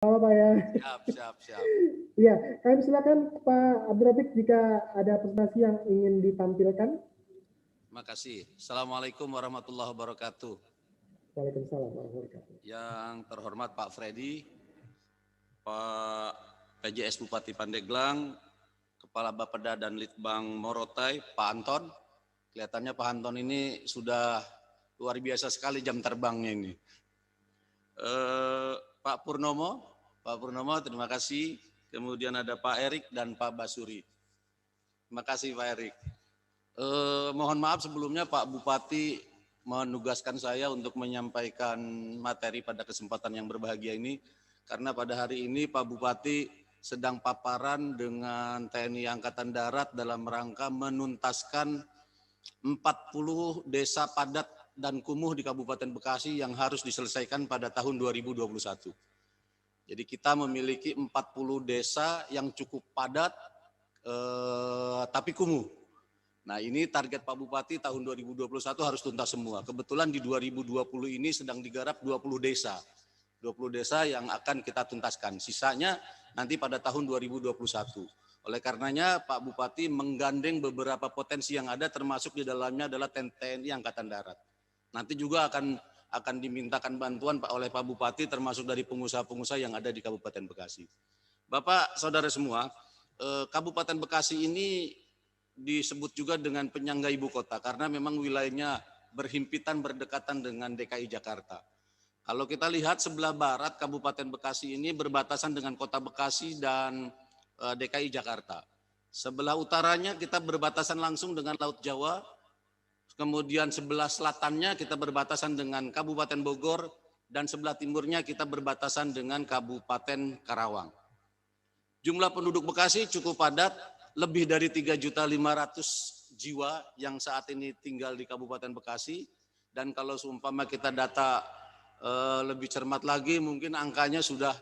Halo Pak ya. Siap, siap, siap. Iya, kami silakan Pak Abdurrafiq jika ada presentasi yang ingin ditampilkan. Makasih. Assalamualaikum warahmatullahi wabarakatuh. Waalaikumsalam warahmatullahi wabarakatuh. Yang terhormat Pak Freddy, Pak PJS Bupati Pandeglang, Kepala Bapeda dan Litbang Morotai, Pak Anton. Kelihatannya Pak Anton ini sudah luar biasa sekali jam terbangnya ini. Pak Purnomo, terima kasih. Kemudian ada Pak Erik dan Pak Basuri. Terima kasih Pak Erik. Mohon maaf sebelumnya Pak Bupati menugaskan saya untuk menyampaikan materi pada kesempatan yang berbahagia ini karena pada hari ini Pak Bupati sedang paparan dengan TNI Angkatan Darat dalam rangka menuntaskan 40 desa padat dan kumuh di Kabupaten Bekasi yang harus diselesaikan pada tahun 2021. Jadi kita memiliki 40 desa yang cukup padat tapi kumuh. Nah ini target Pak Bupati tahun 2021 harus tuntas semua. Kebetulan di 2020 ini sedang digarap 20 desa. 20 desa yang akan kita tuntaskan. Sisanya nanti pada tahun 2021. Oleh karenanya Pak Bupati menggandeng beberapa potensi yang ada termasuk di dalamnya adalah TNI Angkatan Darat. Nanti juga akan dimintakan bantuan oleh Pak Bupati termasuk dari pengusaha-pengusaha yang ada di Kabupaten Bekasi. Bapak, saudara semua, Kabupaten Bekasi ini disebut juga dengan penyangga ibu kota karena memang wilayahnya berhimpitan berdekatan dengan DKI Jakarta. Kalau kita lihat sebelah barat Kabupaten Bekasi ini berbatasan dengan Kota Bekasi dan DKI Jakarta. Sebelah utaranya kita berbatasan langsung dengan Laut Jawa. Kemudian sebelah selatannya kita berbatasan dengan Kabupaten Bogor dan sebelah timurnya kita berbatasan dengan Kabupaten Karawang. Jumlah penduduk Bekasi cukup padat, lebih dari 3.500.000 jiwa yang saat ini tinggal di Kabupaten Bekasi. Dan kalau seumpama kita data lebih cermat lagi, mungkin angkanya sudah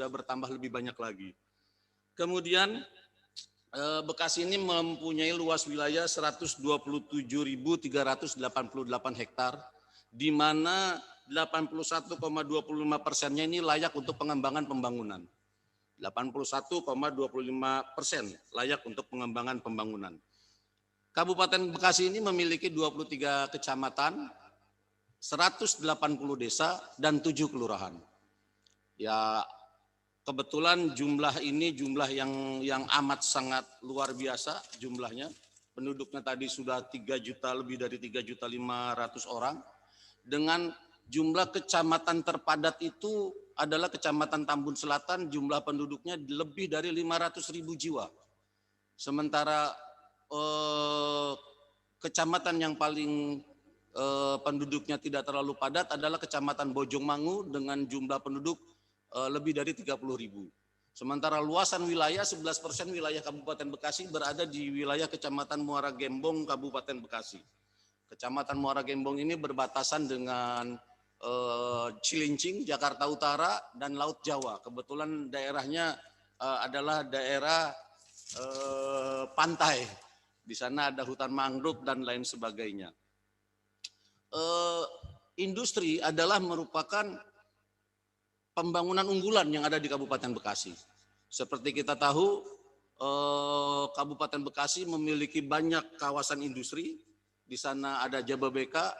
bertambah lebih banyak lagi. Kemudian Bekasi ini mempunyai luas wilayah 127.388 hektar, di mana 81,25%-nya ini layak untuk pengembangan pembangunan. 81,25% layak untuk pengembangan pembangunan. Kabupaten Bekasi ini memiliki 23 kecamatan, 180 desa, dan 7 kelurahan. Ya, kebetulan jumlah ini jumlah yang amat sangat luar biasa jumlahnya. Penduduknya tadi sudah 3 juta, lebih dari 3.500.000 orang. Dengan jumlah kecamatan terpadat itu adalah Kecamatan Tambun Selatan, jumlah penduduknya lebih dari 500.000 jiwa. Sementara kecamatan yang paling penduduknya tidak terlalu padat adalah Kecamatan Bojongmangu dengan jumlah penduduk lebih dari 30.000. Sementara luasan wilayah 11% wilayah Kabupaten Bekasi berada di wilayah Kecamatan Muara Gembong, Kabupaten Bekasi. Kecamatan Muara Gembong ini berbatasan dengan Cilincing, Jakarta Utara, dan Laut Jawa. Kebetulan daerahnya adalah daerah pantai. Di sana ada hutan mangrove dan lain sebagainya. Industri adalah merupakan pembangunan unggulan yang ada di Kabupaten Bekasi. Seperti kita tahu, Kabupaten Bekasi memiliki banyak kawasan industri. Di sana ada Jababeka,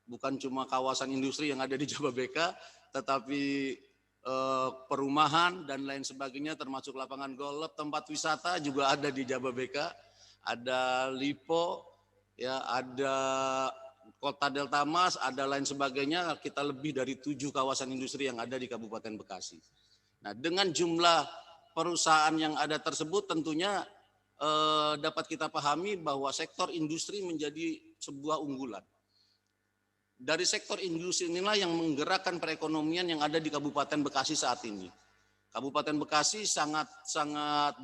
bukan cuma kawasan industri yang ada di Jababeka, tetapi perumahan dan lain sebagainya termasuk lapangan golf, tempat wisata juga ada di Jababeka. Ada Lipo, ya, ada Kota Delta Mas, ada lain sebagainya. Kita lebih dari 7 kawasan industri yang ada di Kabupaten Bekasi. Nah, dengan jumlah perusahaan yang ada tersebut tentunya dapat kita pahami bahwa sektor industri menjadi sebuah unggulan. Dari sektor industri inilah yang menggerakkan perekonomian yang ada di Kabupaten Bekasi saat ini. Kabupaten Bekasi sangat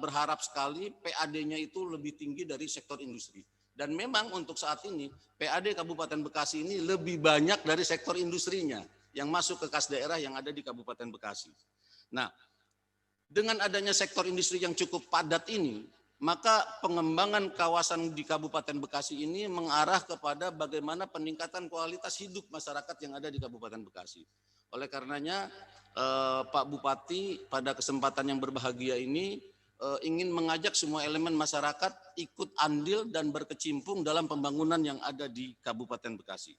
berharap sekali PAD-nya itu lebih tinggi dari sektor industri. Dan memang untuk saat ini PAD Kabupaten Bekasi ini lebih banyak dari sektor industrinya yang masuk ke kas daerah yang ada di Kabupaten Bekasi. Nah, dengan adanya sektor industri yang cukup padat ini, maka pengembangan kawasan di Kabupaten Bekasi ini mengarah kepada bagaimana peningkatan kualitas hidup masyarakat yang ada di Kabupaten Bekasi. Oleh karenanya Pak Bupati pada kesempatan yang berbahagia ini ingin mengajak semua elemen masyarakat ikut andil dan berkecimpung dalam pembangunan yang ada di Kabupaten Bekasi.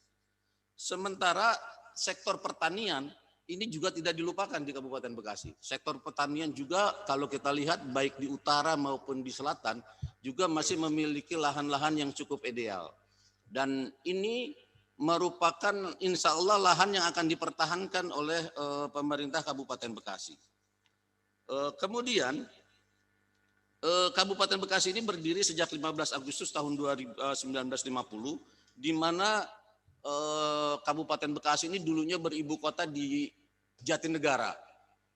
Sementara sektor pertanian ini juga tidak dilupakan di Kabupaten Bekasi. Sektor pertanian juga kalau kita lihat baik di utara maupun di selatan juga masih memiliki lahan-lahan yang cukup ideal. Dan ini merupakan insya Allah lahan yang akan dipertahankan oleh pemerintah Kabupaten Bekasi. Kemudian Kabupaten Bekasi ini berdiri sejak 15 Agustus tahun 1950, di mana Kabupaten Bekasi ini dulunya beribu kota di Jatinegara.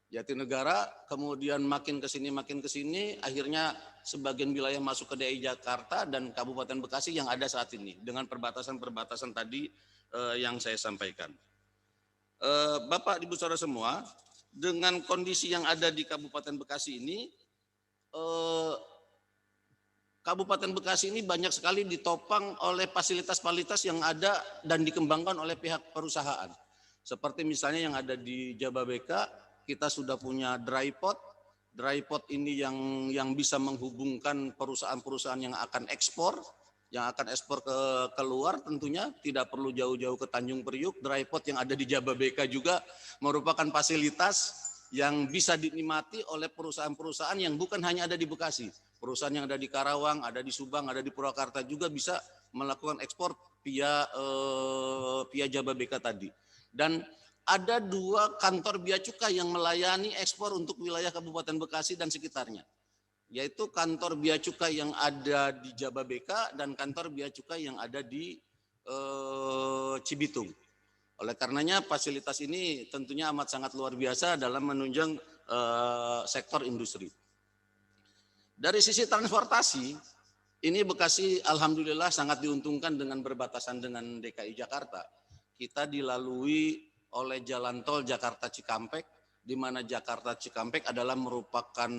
Jatinegara, kemudian makin ke sini, akhirnya sebagian wilayah masuk ke DKI Jakarta dan Kabupaten Bekasi yang ada saat ini dengan perbatasan-perbatasan tadi yang saya sampaikan. Bapak, Ibu, Saudara semua, dengan kondisi yang ada di Kabupaten Bekasi ini, Kabupaten Bekasi ini banyak sekali ditopang oleh fasilitas-fasilitas yang ada dan dikembangkan oleh pihak perusahaan. Seperti misalnya yang ada di Jababeka, kita sudah punya dry pot. Dry pot ini yang bisa menghubungkan perusahaan-perusahaan yang akan ekspor ke keluar, tentunya tidak perlu jauh-jauh ke Tanjung Priuk. Dry pot yang ada di Jababeka juga merupakan fasilitas yang bisa dinikmati oleh perusahaan-perusahaan yang bukan hanya ada di Bekasi. Perusahaan yang ada di Karawang, ada di Subang, ada di Purwakarta juga bisa melakukan ekspor via Jababeka tadi. Dan ada 2 kantor bea cukai yang melayani ekspor untuk wilayah Kabupaten Bekasi dan sekitarnya, yaitu kantor bea cukai yang ada di Jababeka dan kantor bea cukai yang ada di Cibitung. Oleh karenanya fasilitas ini tentunya amat sangat luar biasa dalam menunjang sektor industri. Dari sisi transportasi, ini Bekasi alhamdulillah sangat diuntungkan dengan berbatasan dengan DKI Jakarta. Kita dilalui oleh jalan tol Jakarta Cikampek, di mana Jakarta Cikampek adalah merupakan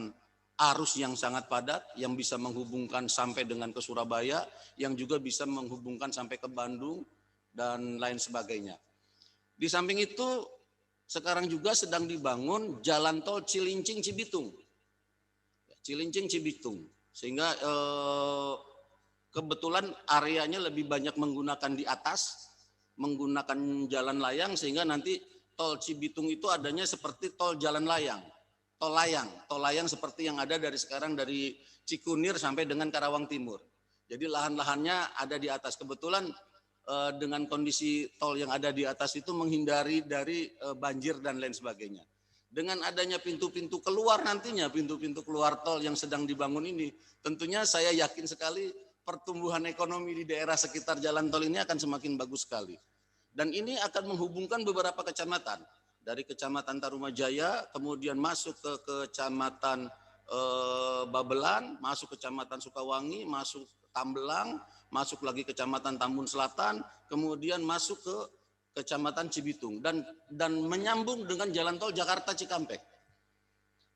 arus yang sangat padat yang bisa menghubungkan sampai dengan ke Surabaya, yang juga bisa menghubungkan sampai ke Bandung dan lain sebagainya. Di samping itu sekarang juga sedang dibangun jalan tol Cilincing Cibitung. Cilincing Cibitung, sehingga kebetulan areanya lebih banyak menggunakan di atas, menggunakan jalan layang, sehingga nanti tol Cibitung itu adanya seperti tol jalan layang, tol layang seperti yang ada dari sekarang dari Cikunir sampai dengan Karawang Timur. Jadi lahan-lahannya ada di atas. Kebetulan dengan kondisi tol yang ada di atas itu menghindari dari banjir dan lain sebagainya. Dengan adanya pintu-pintu keluar nantinya, pintu-pintu keluar tol yang sedang dibangun ini, tentunya saya yakin sekali pertumbuhan ekonomi di daerah sekitar jalan tol ini akan semakin bagus sekali. Dan ini akan menghubungkan beberapa kecamatan. Dari Kecamatan Tarumajaya, kemudian masuk ke Kecamatan Babelan, masuk Kecamatan Sukawangi, masuk Tambelang, masuk lagi Kecamatan Tambun Selatan, kemudian masuk ke Kecamatan Cibitung dan menyambung dengan jalan tol Jakarta Cikampek.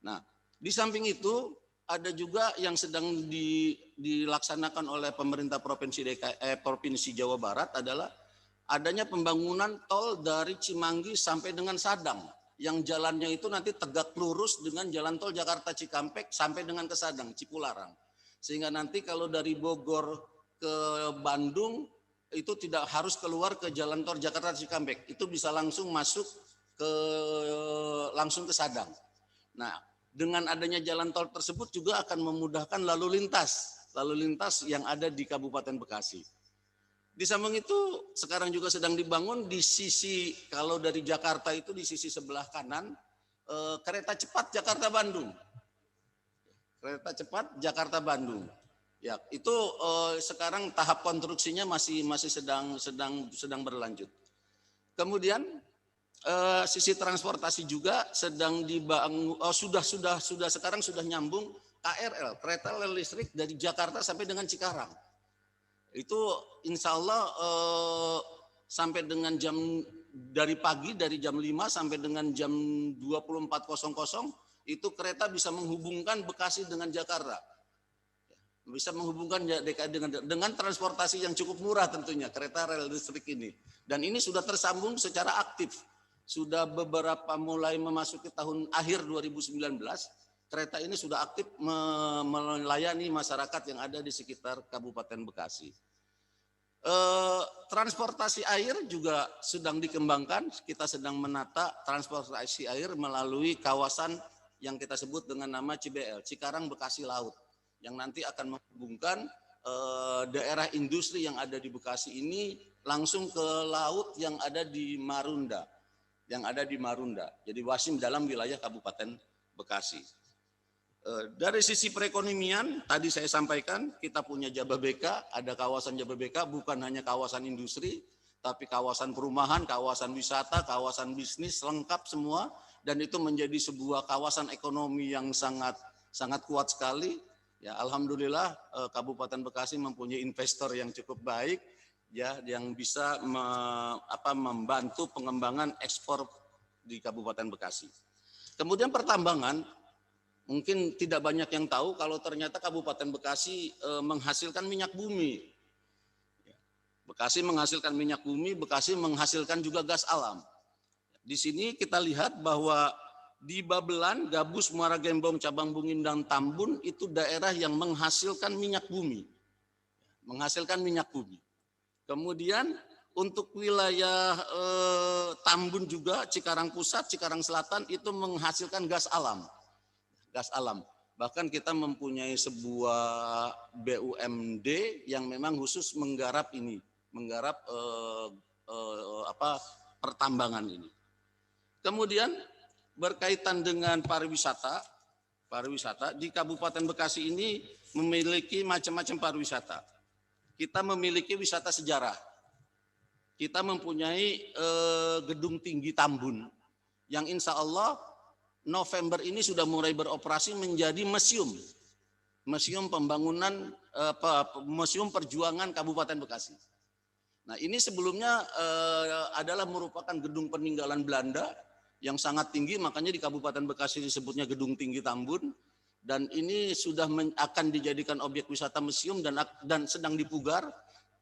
Nah, di samping itu ada juga yang sedang dilaksanakan oleh pemerintah Provinsi Jawa Barat adalah adanya pembangunan tol dari Cimanggi sampai dengan Sadang, yang jalannya itu nanti tegak lurus dengan jalan tol Jakarta Cikampek sampai dengan ke Sadang, Cipularang. Sehingga nanti kalau dari Bogor ke Bandung itu tidak harus keluar ke jalan tol Jakarta Cikampek, itu bisa langsung masuk langsung ke Sadang. Nah, dengan adanya jalan tol tersebut juga akan memudahkan lalu lintas yang ada di Kabupaten Bekasi. Di samping itu sekarang juga sedang dibangun di sisi, kalau dari Jakarta itu di sisi sebelah kanan kereta cepat Jakarta Bandung. Kereta cepat Jakarta Bandung. Ya, itu sekarang tahap konstruksinya masih sedang berlanjut. Kemudian sisi transportasi juga sedang dibangun, sekarang sudah nyambung KRL, kereta rel listrik dari Jakarta sampai dengan Cikarang. Itu insya Allah sampai dengan dari pagi dari jam 5 sampai dengan jam 24.00 itu kereta bisa menghubungkan Bekasi dengan Jakarta. bisa menghubungkan DKI dengan transportasi yang cukup murah tentunya, kereta rel listrik ini. Dan ini sudah tersambung secara aktif. Sudah beberapa mulai memasuki tahun akhir 2019, kereta ini sudah aktif melayani masyarakat yang ada di sekitar Kabupaten Bekasi. Transportasi air juga sedang dikembangkan. Kita sedang menata transportasi air melalui kawasan yang kita sebut dengan nama CBL, Cikarang Bekasi Laut, yang nanti akan menghubungkan daerah industri yang ada di Bekasi ini langsung ke laut yang ada di Marunda. Jadi Wasim dalam wilayah Kabupaten Bekasi. Dari sisi perekonomian, tadi saya sampaikan kita punya Jababeka, ada kawasan Jababeka bukan hanya kawasan industri, tapi kawasan perumahan, kawasan wisata, kawasan bisnis, lengkap semua. Dan itu menjadi sebuah kawasan ekonomi yang sangat kuat sekali. Ya, alhamdulillah Kabupaten Bekasi mempunyai investor yang cukup baik, ya, yang bisa membantu pengembangan ekspor di Kabupaten Bekasi. Kemudian pertambangan, mungkin tidak banyak yang tahu kalau ternyata Kabupaten Bekasi menghasilkan minyak bumi. Bekasi menghasilkan minyak bumi, Bekasi menghasilkan juga gas alam. Di sini kita lihat bahwa di Babelan, Gabus, Muara Gembong, Cabang Bungin, dan Tambun itu daerah yang menghasilkan minyak bumi. Kemudian untuk wilayah Tambun juga, Cikarang Pusat, Cikarang Selatan itu menghasilkan gas alam. Bahkan kita mempunyai sebuah BUMD yang memang khusus menggarap pertambangan ini. Kemudian berkaitan dengan pariwisata di Kabupaten Bekasi ini memiliki macam-macam pariwisata. Kita memiliki wisata sejarah. Kita mempunyai Gedung Tinggi Tambun yang insya Allah November ini sudah mulai beroperasi menjadi museum pembangunan, museum perjuangan Kabupaten Bekasi. Nah, ini sebelumnya adalah merupakan gedung peninggalan Belanda yang sangat tinggi, makanya di Kabupaten Bekasi disebutnya Gedung Tinggi Tambun, dan ini sudah akan dijadikan objek wisata museum dan sedang dipugar.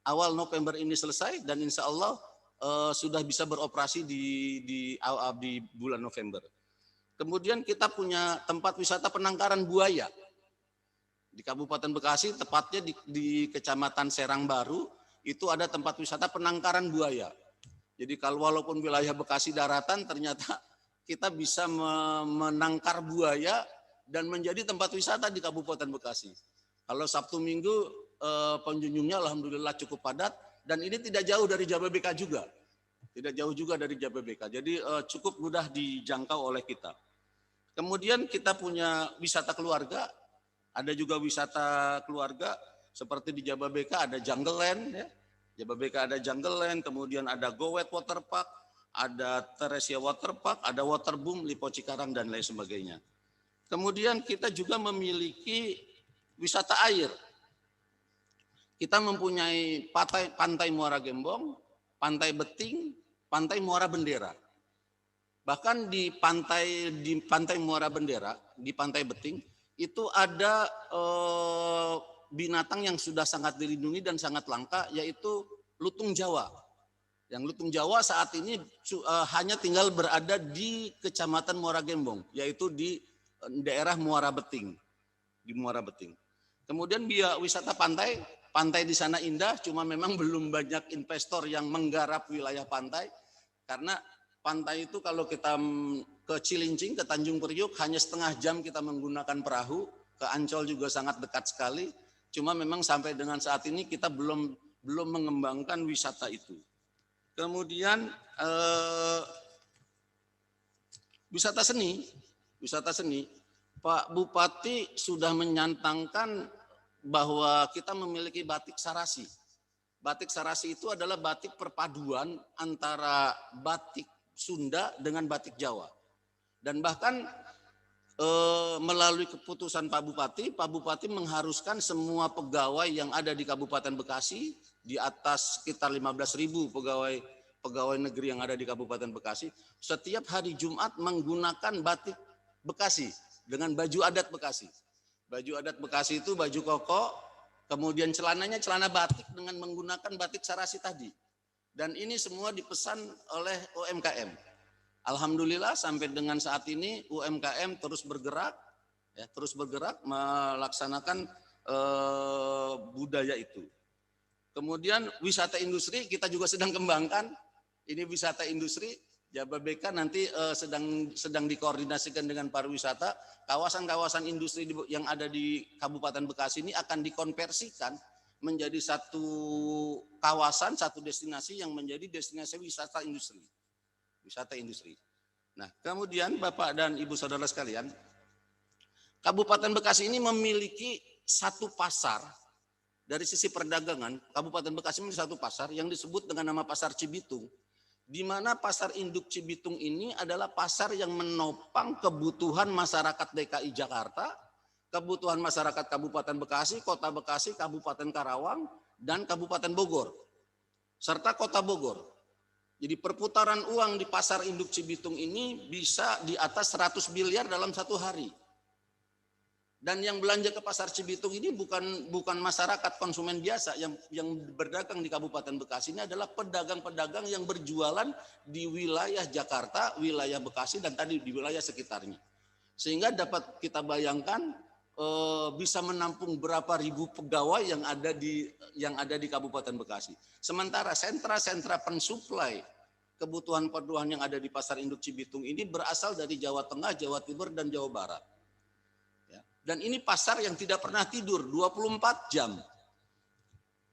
Awal November ini selesai dan insya Allah sudah bisa beroperasi di bulan November. Kemudian kita punya tempat wisata penangkaran buaya di Kabupaten Bekasi, tepatnya di Kecamatan Serang Baru, itu ada tempat wisata penangkaran buaya. Jadi kalau walaupun wilayah Bekasi daratan, ternyata kita bisa menangkar buaya dan menjadi tempat wisata di Kabupaten Bekasi. Kalau Sabtu Minggu pengunjungnya alhamdulillah cukup padat, dan ini tidak jauh dari Jababeka juga. Jadi cukup mudah dijangkau oleh kita. Kemudian kita punya wisata keluarga, ada juga wisata keluarga seperti di Jababeka ada Jungle Land, ya. Jababeka ada Jungle Land, kemudian ada Gowet Water Park, ada Teresia Water Park, ada Waterboom, Lipo Cikarang, dan lain sebagainya. Kemudian kita juga memiliki wisata air. Kita mempunyai pantai Muara Gembong, pantai Beting, pantai Muara Bendera. Bahkan di pantai Muara Bendera, di pantai Beting, itu ada binatang yang sudah sangat dilindungi dan sangat langka, yaitu lutung Jawa. Yang lutung Jawa saat ini hanya tinggal berada di Kecamatan Muara Gembong, yaitu di daerah Muara Beting. Di Muara Beting. Kemudian wisata pantai di sana indah, cuma memang belum banyak investor yang menggarap wilayah pantai, karena pantai itu kalau kita ke Cilincing, ke Tanjung Priuk hanya setengah jam kita menggunakan perahu, ke Ancol juga sangat dekat sekali. Cuma memang sampai dengan saat ini kita belum mengembangkan wisata itu. Kemudian wisata seni, Pak Bupati sudah menyantangkan bahwa kita memiliki batik sarasi. Batik sarasi itu adalah batik perpaduan antara batik Sunda dengan batik Jawa. Dan bahkan melalui keputusan Pak Bupati mengharuskan semua pegawai yang ada di Kabupaten Bekasi, di atas sekitar 15.000 pegawai negeri yang ada di Kabupaten Bekasi, setiap hari Jumat menggunakan batik Bekasi dengan baju adat Bekasi. Baju adat Bekasi itu baju koko Kemudian celananya celana batik dengan menggunakan batik sarasi tadi. Dan ini semua dipesan oleh UMKM. Alhamdulillah sampai dengan saat ini UMKM terus bergerak, ya, terus bergerak melaksanakan budaya itu. Kemudian wisata industri kita juga sedang kembangkan. Ini wisata industri. Jababeka nanti sedang dikoordinasikan dengan pariwisata. Kawasan-kawasan industri yang ada di Kabupaten Bekasi ini akan dikonversikan menjadi satu kawasan, satu destinasi yang menjadi destinasi wisata industri. Wisata industri. Nah, kemudian Bapak dan Ibu saudara sekalian, Kabupaten Bekasi ini memiliki satu pasar dari sisi perdagangan. Kabupaten Bekasi memiliki satu pasar yang disebut dengan nama Pasar Cibitung. Di mana pasar induk Cibitung ini adalah pasar yang menopang kebutuhan masyarakat DKI Jakarta, kebutuhan masyarakat Kabupaten Bekasi, Kota Bekasi, Kabupaten Karawang, dan Kabupaten Bogor, serta Kota Bogor. Jadi perputaran uang di pasar induk Cibitung ini bisa di atas 100 miliar dalam satu hari. Dan yang belanja ke pasar Cibitung ini bukan masyarakat konsumen biasa yang berdagang di Kabupaten Bekasi, ini adalah pedagang-pedagang yang berjualan di wilayah Jakarta, wilayah Bekasi, dan tadi di wilayah sekitarnya. Sehingga dapat kita bayangkan bisa menampung berapa ribu pegawai yang ada di Kabupaten Bekasi. Sementara sentra-sentra pensuplai kebutuhan yang ada di pasar induk Cibitung ini berasal dari Jawa Tengah, Jawa Timur, dan Jawa Barat. Dan ini pasar yang tidak pernah tidur 24 jam.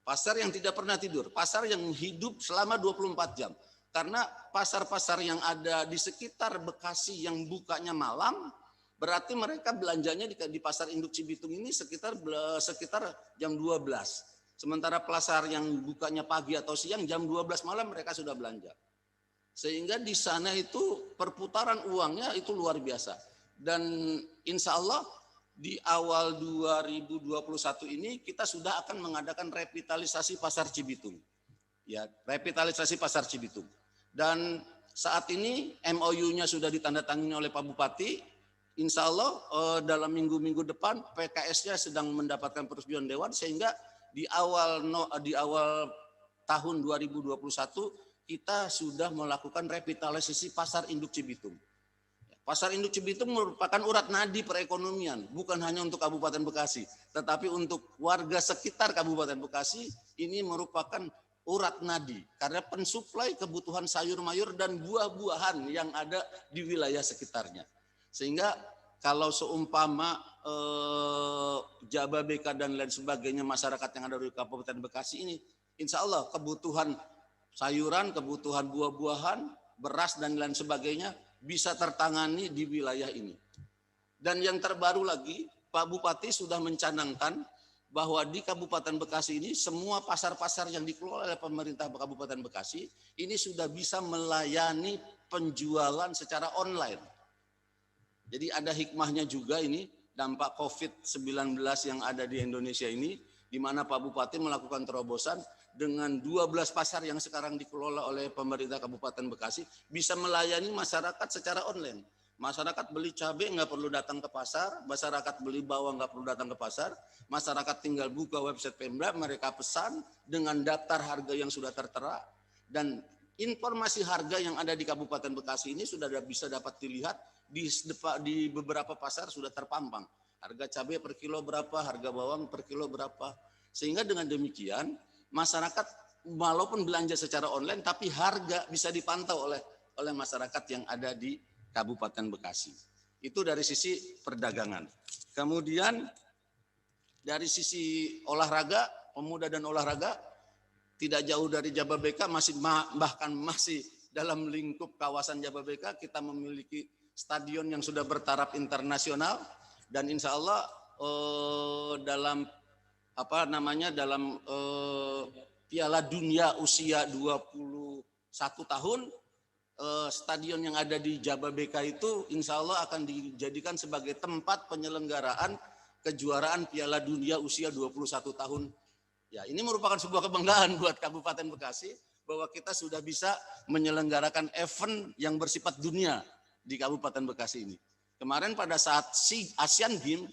Pasar yang tidak pernah tidur, pasar yang hidup selama 24 jam. Karena pasar-pasar yang ada di sekitar Bekasi yang bukanya malam, berarti mereka belanjanya di pasar induk Cibitung ini sekitar jam 12. Sementara pasar yang bukanya pagi atau siang jam 12 malam mereka sudah belanja. Sehingga di sana itu perputaran uangnya itu luar biasa. Dan insya Allah di awal 2021 ini kita sudah akan mengadakan revitalisasi Pasar Cibitung. Ya, revitalisasi Pasar Cibitung. Dan saat ini MOU-nya sudah ditandatangani oleh Pak Bupati. Insya Allah dalam minggu-minggu depan PKS-nya sedang mendapatkan persetujuan Dewan sehingga di awal tahun 2021 kita sudah melakukan revitalisasi Pasar Induk Cibitung. Pasar Induk Cibitung merupakan urat nadi perekonomian, bukan hanya untuk Kabupaten Bekasi, tetapi untuk warga sekitar Kabupaten Bekasi ini merupakan urat nadi karena pensuplai kebutuhan sayur mayur dan buah-buahan yang ada di wilayah sekitarnya. Sehingga kalau seumpama Jababeka dan lain sebagainya masyarakat yang ada di Kabupaten Bekasi ini, insya Allah kebutuhan sayuran, kebutuhan buah-buahan, beras dan lain sebagainya bisa tertangani di wilayah ini. Dan yang terbaru lagi, Pak Bupati sudah mencanangkan bahwa di Kabupaten Bekasi ini semua pasar-pasar yang dikelola oleh pemerintah Kabupaten Bekasi ini sudah bisa melayani penjualan secara online. Jadi ada hikmahnya juga ini dampak COVID-19 yang ada di Indonesia ini, di mana Pak Bupati melakukan terobosan dengan 12 pasar yang sekarang dikelola oleh pemerintah Kabupaten Bekasi bisa melayani masyarakat secara online. Masyarakat beli cabai nggak perlu datang ke pasar, masyarakat beli bawang nggak perlu datang ke pasar, masyarakat tinggal buka website Pemda, mereka pesan dengan daftar harga yang sudah tertera dan informasi harga yang ada di Kabupaten Bekasi ini sudah bisa dapat dilihat di beberapa pasar sudah terpampang. Harga cabai per kilo berapa, harga bawang per kilo berapa. Sehingga dengan demikian masyarakat walaupun belanja secara online tapi harga bisa dipantau oleh masyarakat yang ada di Kabupaten Bekasi. Itu dari sisi perdagangan. Kemudian dari sisi olahraga, pemuda dan olahraga tidak jauh dari Jababeka bahkan masih dalam lingkup kawasan Jababeka kita memiliki stadion yang sudah bertaraf internasional dan insya Allah dalam Piala Dunia usia 21 tahun stadion yang ada di Jababeka itu insya Allah akan dijadikan sebagai tempat penyelenggaraan kejuaraan Piala Dunia usia 21 tahun. Ya, ini merupakan sebuah kebanggaan buat Kabupaten Bekasi bahwa kita sudah bisa menyelenggarakan event yang bersifat dunia di Kabupaten Bekasi ini. Kemarin pada saat Asian Games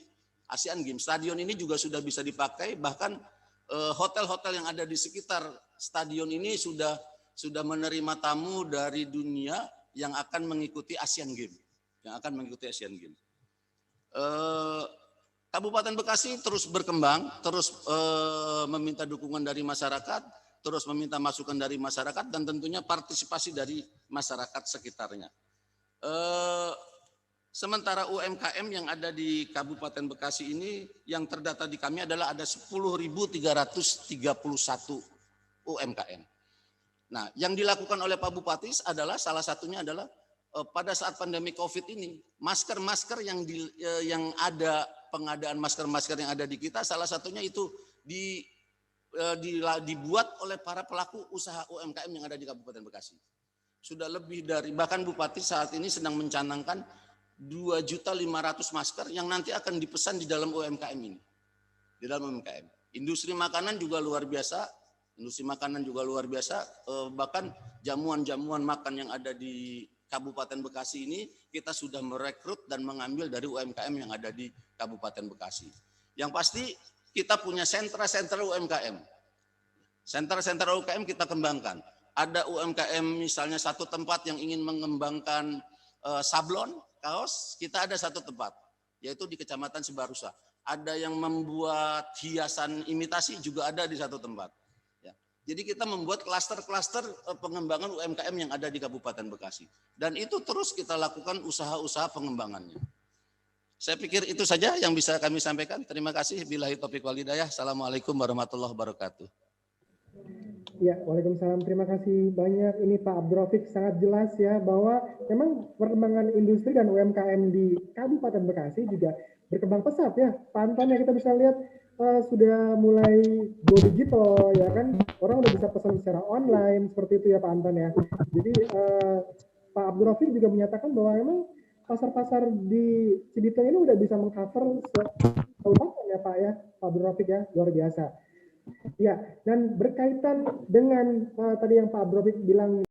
Asian Games. Stadion ini juga sudah bisa dipakai, bahkan hotel-hotel yang ada di sekitar stadion ini sudah menerima tamu dari dunia yang akan mengikuti Asian Games. Kabupaten Bekasi terus berkembang, terus meminta dukungan dari masyarakat, terus meminta masukan dari masyarakat, dan tentunya partisipasi dari masyarakat sekitarnya. Sementara UMKM yang ada di Kabupaten Bekasi ini yang terdata di kami adalah ada 10.331 UMKM. Nah, yang dilakukan oleh Pak Bupati adalah salah satunya adalah pada saat pandemi COVID ini, masker-masker yang ada, pengadaan masker-masker yang ada di kita, salah satunya itu dibuat oleh para pelaku usaha UMKM yang ada di Kabupaten Bekasi. Sudah lebih dari, bahkan Bupati saat ini sedang mencanangkan 2.500.000 masker yang nanti akan dipesan di dalam UMKM ini. Di dalam UMKM. Industri makanan juga luar biasa. Bahkan jamuan-jamuan makan yang ada di Kabupaten Bekasi ini kita sudah merekrut dan mengambil dari UMKM yang ada di Kabupaten Bekasi. Yang pasti kita punya sentra-sentra UMKM. Sentra-sentra UMKM kita kembangkan. Ada UMKM misalnya satu tempat yang ingin mengembangkan sablon, kaos, kita ada satu tempat, yaitu di Kecamatan Sebarusa. Ada yang membuat hiasan imitasi juga ada di satu tempat. Ya. Jadi kita membuat klaster-klaster pengembangan UMKM yang ada di Kabupaten Bekasi. Dan itu terus kita lakukan usaha-usaha pengembangannya. Saya pikir itu saja yang bisa kami sampaikan. Terima kasih. Billahi taufiq wal hidayah. Assalamualaikum warahmatullahi wabarakatuh. Ya, waalaikumsalam. Terima kasih banyak. Ini Pak Abdurrafiq sangat jelas ya bahwa memang perkembangan industri dan UMKM di Kabupaten Bekasi juga berkembang pesat ya. Pak Anton ya, kita bisa lihat sudah mulai go digital ya kan. Orang udah bisa pesan secara online seperti itu ya Pak Anton ya. Jadi Pak Abdurrafiq juga menyatakan bahwa memang pasar-pasar di Cibitung ini udah bisa mengcover kabupaten ya Pak ya. Pak Abdurrafiq ya, luar biasa. Ya, dan berkaitan dengan tadi yang Pak Abdurrafiq bilang